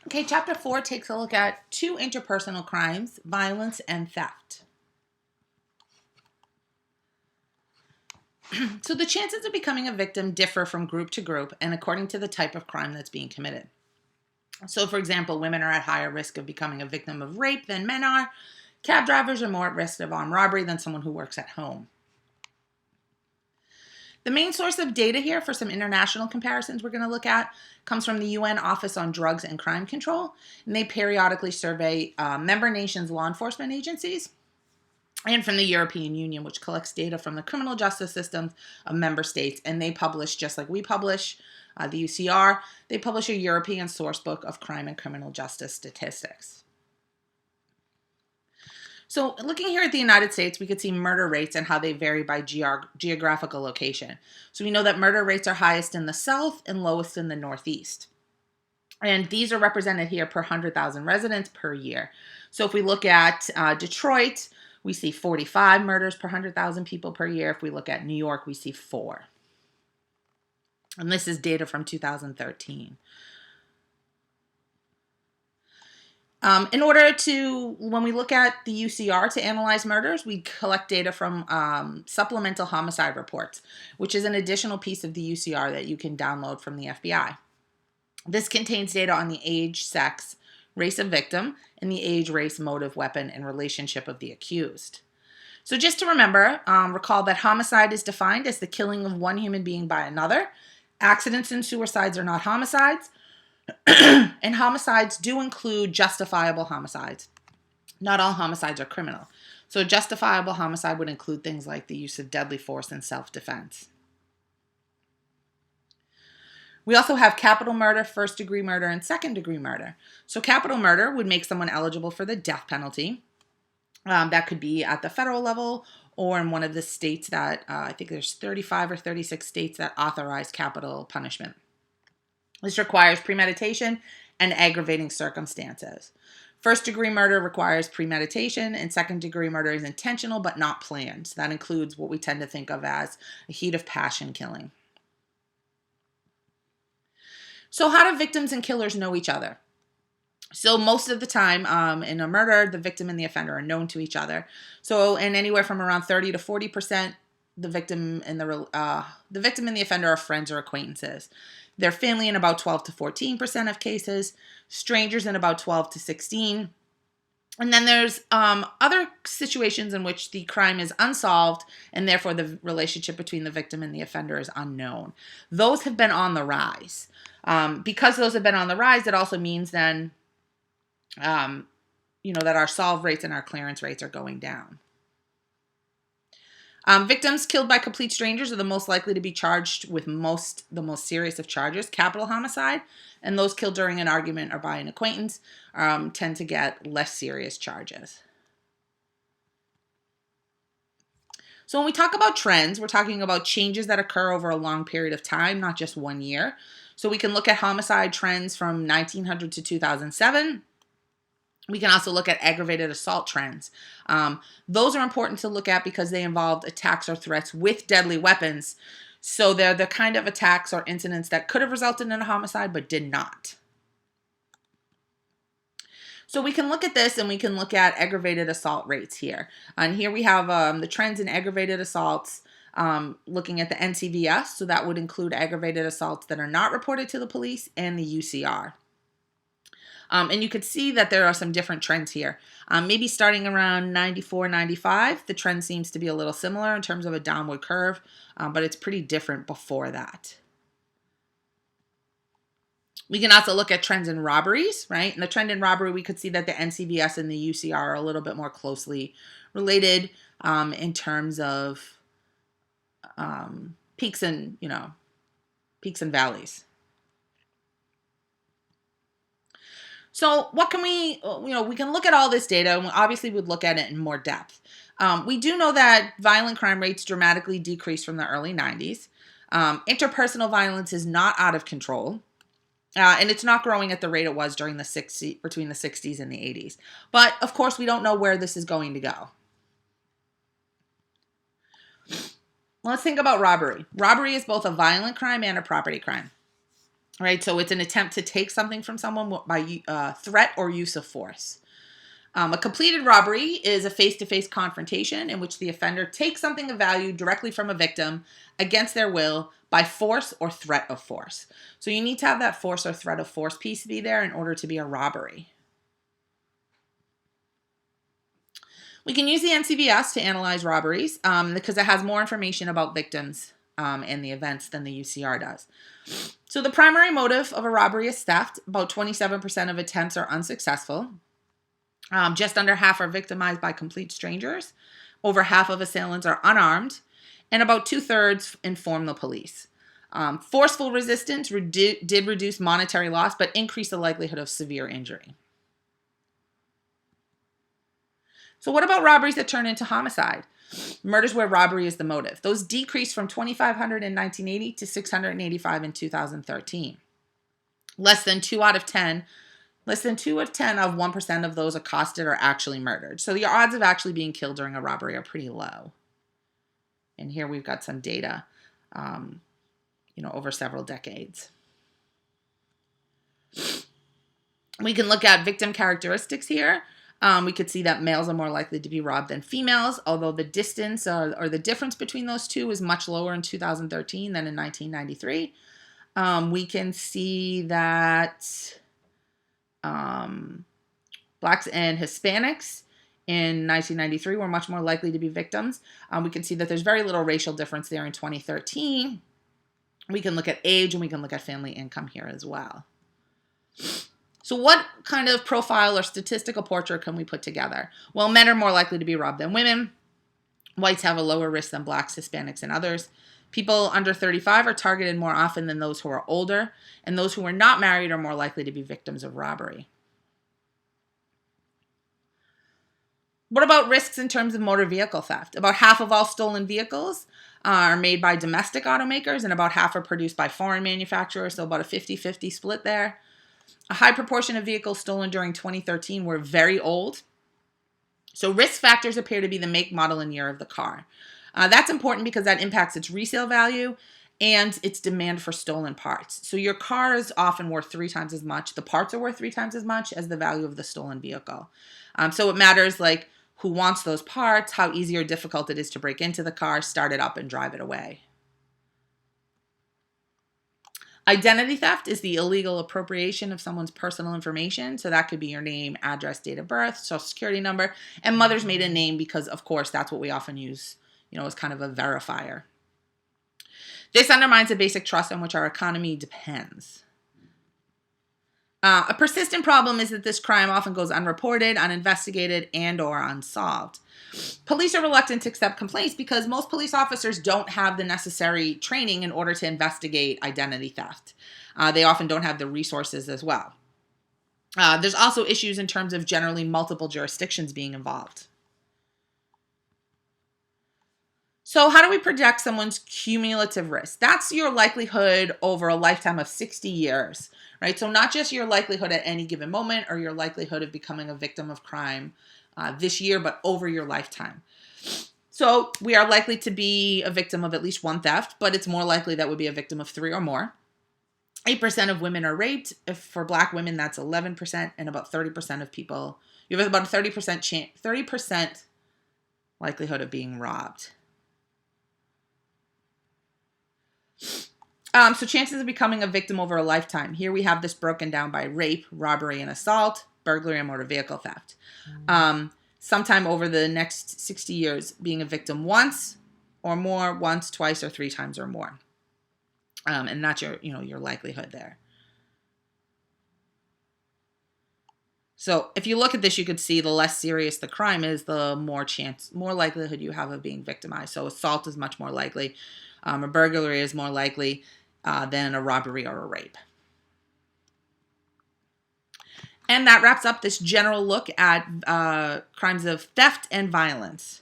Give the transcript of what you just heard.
Okay, chapter 4 takes a look at two interpersonal crimes, violence and theft. So the chances of becoming a victim differ from group to group and according to the type of crime that's being committed. So, for example, women are at higher risk of becoming a victim of rape than men are. Cab drivers are more at risk of armed robbery than someone who works at home. The main source of data here for some international comparisons we're going to look at comes from the UN Office on Drugs and Crime Control, and they periodically survey member nations' law enforcement agencies, and from the European Union, which collects data from the criminal justice systems of member states, and they publish, just like we publish, the UCR, they publish a European source book of crime and criminal justice statistics. So looking here at the United States, we could see murder rates and how they vary by geographical location. So we know that murder rates are highest in the South and lowest in the Northeast. And these are represented here per 100,000 residents per year. So if we look at Detroit, we see 45 murders per 100,000 people per year. If we look at New York, we see 4. And this is data from 2013. In order to, when we look at the UCR to analyze murders, we collect data from supplemental homicide reports, which is an additional piece of the UCR that you can download from the FBI. This contains data on the age, sex, race of victim, and the age, race, motive, weapon, and relationship of the accused. So just to remember, recall that homicide is defined as the killing of one human being by another. Accidents and suicides are not homicides. And homicides do include justifiable homicides. Not all homicides are criminal. So a justifiable homicide would include things like the use of deadly force and self-defense. We also have capital murder, first-degree murder, and second-degree murder. So capital murder would make someone eligible for the death penalty. That could be at the federal level or in one of the states that, I think there's 35 or 36 states that authorize capital punishment. This requires premeditation and aggravating circumstances. First-degree murder requires premeditation, and second-degree murder is intentional but not planned. So that includes what we tend to think of as a heat of passion killing. So how do victims and killers know each other? So most of the time in a murder, the victim and the offender are known to each other. So in anywhere from around 30 to 40%, the victim and the offender are friends or acquaintances. Their family in about 12 to 14% of cases, strangers in about 12 to 16. And then there's other situations in which the crime is unsolved and therefore the relationship between the victim and the offender is unknown. Those have been on the rise. Because those have been on the rise, it also means then, that our solve rates and our clearance rates are going down. Victims killed by complete strangers are the most likely to be charged with the most serious of charges, capital homicide, and those killed during an argument or by an acquaintance tend to get less serious charges. So when we talk about trends, we're talking about changes that occur over a long period of time, not just 1 year. So we can look at homicide trends from 1900 to 2007. We can also look at aggravated assault trends. Those are important to look at because they involved attacks or threats with deadly weapons. So they're the kind of attacks or incidents that could have resulted in a homicide but did not. So we can look at this and we can look at aggravated assault rates here. And here we have the trends in aggravated assaults looking at the NCVS. So that would include aggravated assaults that are not reported to the police and the UCR. And you could see that there are some different trends here. Maybe starting around 94, 95, the trend seems to be a little similar in terms of a downward curve, but it's pretty different before that. We can also look at trends in robberies, right? And the trend in robbery, we could see that the NCVS and the UCR are a little bit more closely related in terms of peaks and valleys. So what can we can look at all this data and we obviously would look at it in more depth. We do know that violent crime rates dramatically decreased from the early 90s. Interpersonal violence is not out of control. And it's not growing at the rate it was between the 60s and the 80s. But of course, we don't know where this is going to go. Let's think about robbery. Robbery is both a violent crime and a property crime. right? So it's an attempt to take something from someone by threat or use of force. A completed robbery is a face-to-face confrontation in which the offender takes something of value directly from a victim against their will by force or threat of force. So you need to have that force or threat of force piece be there in order to be a robbery. We can use the NCVS to analyze robberies because it has more information about victims and the events than the UCR does. So the primary motive of a robbery is theft. About 27% of attempts are unsuccessful. Just under half are victimized by complete strangers. Over half of assailants are unarmed. And about 2/3 inform the police. Forceful resistance did reduce monetary loss, but increased the likelihood of severe injury. So what about robberies that turn into homicide? Murders where robbery is the motive. Those decreased from 2,500 in 1980 to 685 in 2013. Less than 2 out of 10 of 1% of those accosted are actually murdered. So the odds of actually being killed during a robbery are pretty low. And here we've got some data, over several decades. We can look at victim characteristics here. We could see that males are more likely to be robbed than females, although the distance or the difference between those two is much lower in 2013 than in 1993. We can see that Blacks and Hispanics in 1993 were much more likely to be victims. We can see that there's very little racial difference there in 2013. We can look at age and we can look at family income here as well. So what kind of profile or statistical portrait can we put together? Well, men are more likely to be robbed than women. Whites have a lower risk than Blacks, Hispanics, and others. People under 35 are targeted more often than those who are older, and those who are not married are more likely to be victims of robbery. What about risks in terms of motor vehicle theft? About half of all stolen vehicles are made by domestic automakers, and about half are produced by foreign manufacturers, so about a 50-50 split there. A high proportion of vehicles stolen during 2013 were very old. So risk factors appear to be the make, model, and year of the car. That's important because that impacts its resale value and its demand for stolen parts. So your car is often worth 3 times as much. The parts are worth 3 times as much as the value of the stolen vehicle. So it matters like who wants those parts, how easy or difficult it is to break into the car, start it up, and drive it away. Identity theft is the illegal appropriation of someone's personal information. So that could be your name, address, date of birth, social security number, and mother's maiden name because, of course, that's what we often use, as kind of a verifier. This undermines the basic trust on which our economy depends. A persistent problem is that this crime often goes unreported, uninvestigated, and or unsolved. Police are reluctant to accept complaints because most police officers don't have the necessary training in order to investigate identity theft. They often don't have the resources as well. There's also issues in terms of generally multiple jurisdictions being involved. So how do we project someone's cumulative risk? That's your likelihood over a lifetime of 60 years, right? So not just your likelihood at any given moment or your likelihood of becoming a victim of crime this year, but over your lifetime. So we are likely to be a victim of at least one theft, but it's more likely that we'll be a victim of 3 or more. 8% of women are raped. If for Black women, that's 11%, and about 30% of people, you have about a 30% likelihood of being robbed. So chances of becoming a victim over a lifetime. Here we have this broken down by rape, robbery, and assault, burglary, and motor vehicle theft. Sometime over the next 60 years, being a victim once or more, once, twice, or 3 times or more. And that's your likelihood there. So if you look at this, you could see the less serious the crime is, the more likelihood you have of being victimized. So assault is much more likely. A burglary is more likely than a robbery or a rape. And that wraps up this general look at crimes of theft and violence.